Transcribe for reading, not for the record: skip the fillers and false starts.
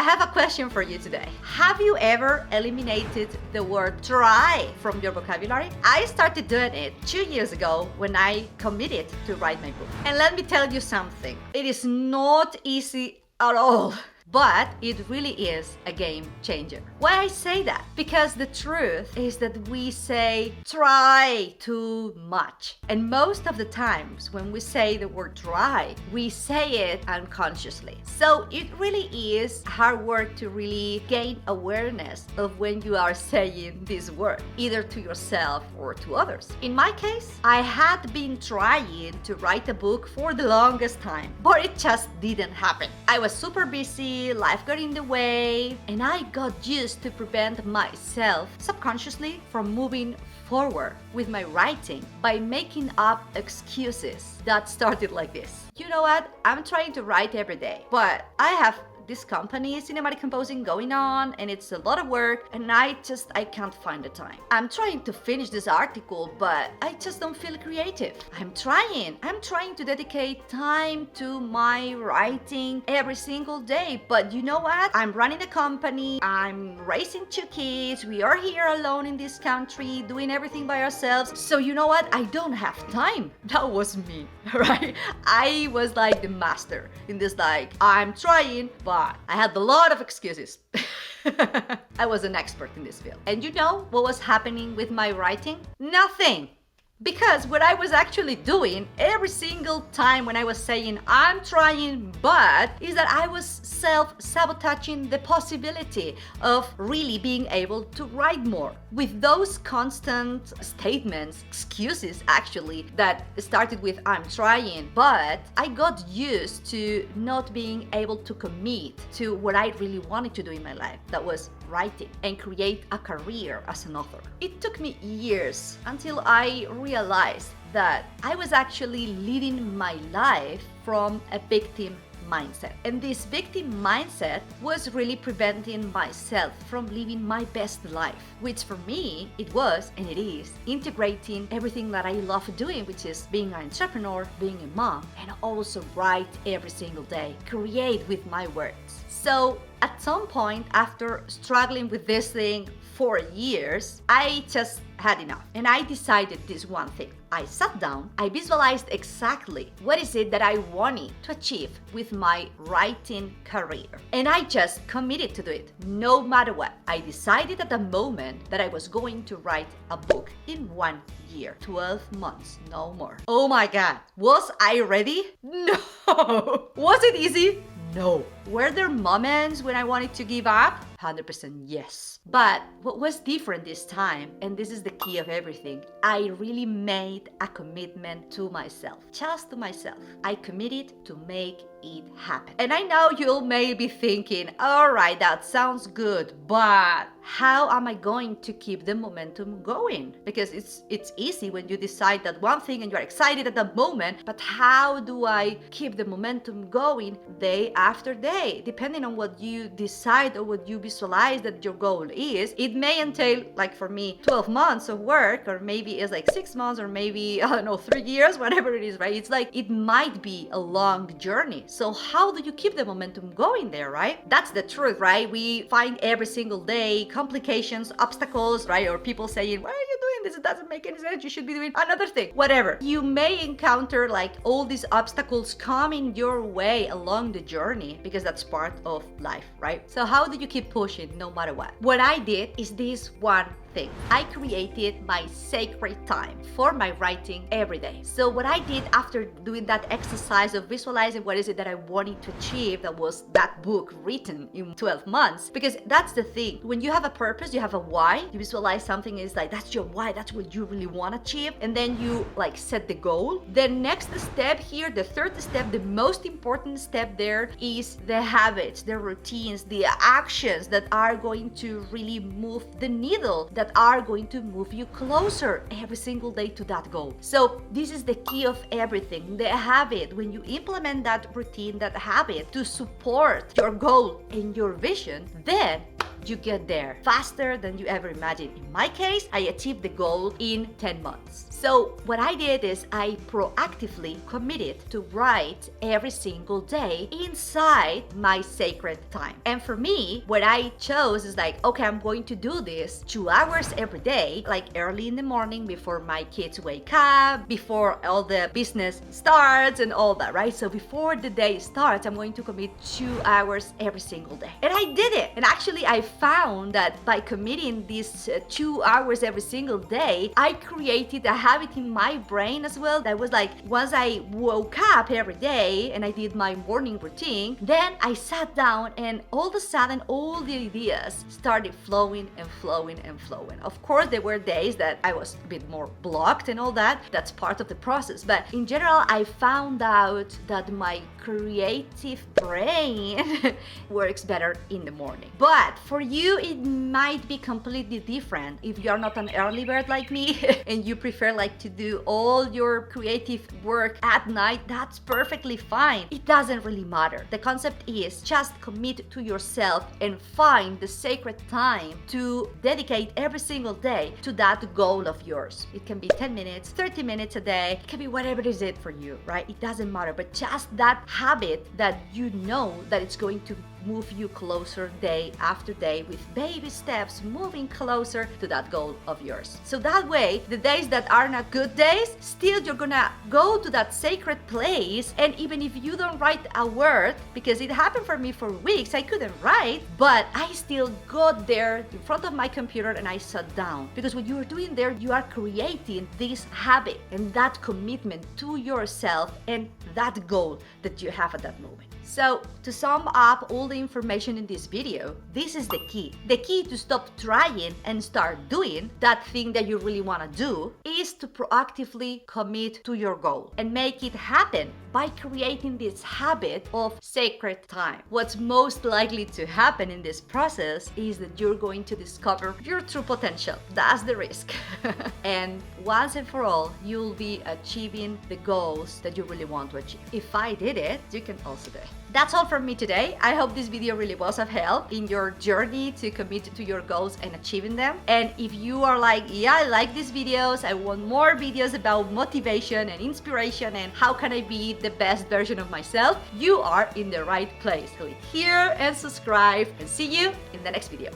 I have a question for you today. Have you ever eliminated the word try from your vocabulary? I started doing it 2 years ago when I committed to write my book. And let me tell you something. It is not easy at all. But it really is a game changer. Why I say that? Because the truth is that we say try too much. And most of the times when we say the word try, we say it unconsciously. So it really is hard work to really gain awareness of when you are saying this word, either to yourself or to others. In my case, I had been trying to write a book for the longest time, but it just didn't happen. I was super busy, life got in the way, and I got used to prevent myself subconsciously from moving forward with my writing by making up excuses that started like this. You know what? I'm trying to write every day, but I have this company, Cinematic Composing, going on, and it's a lot of work, and I can't find the time. I'm trying to finish this article, but I just don't feel creative. I'm trying to dedicate time to my writing every single day, but you know what? I'm running a company, I'm raising 2 kids, we are here alone in this country, doing everything by ourselves, so you know what? I don't have time. That was me, right? I was like the master in this, like, I'm trying, but I had a lot of excuses. I was an expert in this field. And you know what was happening with my writing? Nothing. Because what I was actually doing every single time when I was saying I'm trying but is that I was self-sabotaging the possibility of really being able to write more. With those constant statements, excuses actually, that started with I'm trying, but I got used to not being able to commit to what I really wanted to do in my life. That was writing and create a career as an author. It took me years until I realized that I was actually living my life from a victim mindset. And this victim mindset was really preventing myself from living my best life, which for me, it was and it is integrating everything that I love doing, which is being an entrepreneur, being a mom, and also write every single day, create with my words. So at some point, after struggling with this thing for years, I just had enough. And I decided this one thing. I sat down, I visualized exactly what is it that I wanted to achieve with my writing career. And I just committed to do it, no matter what. I decided at the moment that I was going to write a book in 1 year, 12 months, no more. Oh my God, was I ready? No. Was it easy? No. Were there moments when I wanted to give up? 100% yes. But what was different this time, and this is the key of everything, I really made a commitment to myself, just to myself. I committed to make it happen. And I know you may be thinking, all right, that sounds good, but how am I going to keep the momentum going? Because it's easy when you decide that one thing and you're excited at the moment, but how do I keep the momentum going day after day? Depending on what you decide or what you visualize that your goal is, it may entail, like for me, 12 months of work, or maybe it's like 6 months, or maybe, I don't know, 3 years, whatever it is, right? It's like, it might be a long journey. So how do you keep the momentum going there, right? That's the truth, right? We find every single day complications, obstacles, right? Or people saying, why are you doing this? It doesn't make any sense. You should be doing another thing. Whatever. You may encounter like all these obstacles coming your way along the journey, because that's part of life, right? So how do you keep pushing no matter what? What I did is this one thing. I created my sacred time for my writing every day. So what I did after doing that exercise of visualizing what is it that I wanted to achieve, that was that book written in 12 months, because that's the thing. When you have a purpose, you have a why, you visualize something is like, that's your why, that's what you really want to achieve, and then you like set the goal. The next step here, the third step, the most important step there is the habits, the routines, the actions that are going to really move the needle, that are going to move you closer every single day to that goal. So this is the key of everything, the habit. When you implement that routine, that habit to support your goal and your vision, then you get there faster than you ever imagined. In my case, I achieved the goal in 10 months. So what I did is I proactively committed to write every single day inside my sacred time. And for me, what I chose is like, okay, I'm going to do this 2 hours every day, like early in the morning before my kids wake up, before all the business starts and all that, right? So before the day starts, I'm going to commit 2 hours every single day. And I did it. And actually, I found that by committing these 2 hours every single day, I created a habit in my brain as well that was like, once I woke up every day and I did my morning routine, then I sat down and all of a sudden all the ideas started flowing and flowing and flowing. Of course, there were days that I was a bit more blocked and all that. That's part of the process. But in general, I found out that my creative brain works better in the morning. But for you, it might be completely different. If you're not an early bird like me and you prefer like to do all your creative work at night, that's perfectly fine. It doesn't really matter. The concept is just commit to yourself and find the sacred time to dedicate every single day to that goal of yours. It can be 10 minutes, 30 minutes a day. It can be whatever is it for you, right? It doesn't matter. But just that habit that you know that it's going to move you closer day after day with baby steps, moving closer to that goal of yours. So that way, the days that are not good days, still you're gonna go to that sacred place. And even if you don't write a word, because it happened for me for weeks, I couldn't write, but I still got there in front of my computer and I sat down. Because what you are doing there, you are creating this habit and that commitment to yourself and that goal that you have at that moment. So to sum up all the information in this video, this is the key. The key to stop trying and start doing that thing that you really want to do is to proactively commit to your goal and make it happen by creating this habit of sacred time. What's most likely to happen in this process is that you're going to discover your true potential. That's the risk. And once and for all, you'll be achieving the goals that you really want to achieve. If I did it, you can also do it. That's all from me today. I hope this video really was of help in your journey to commit to your goals and achieving them. And if you are like, yeah, I like these videos, I want more videos about motivation and inspiration and how can I be the best version of myself, you are in the right place. Click here and subscribe and see you in the next video.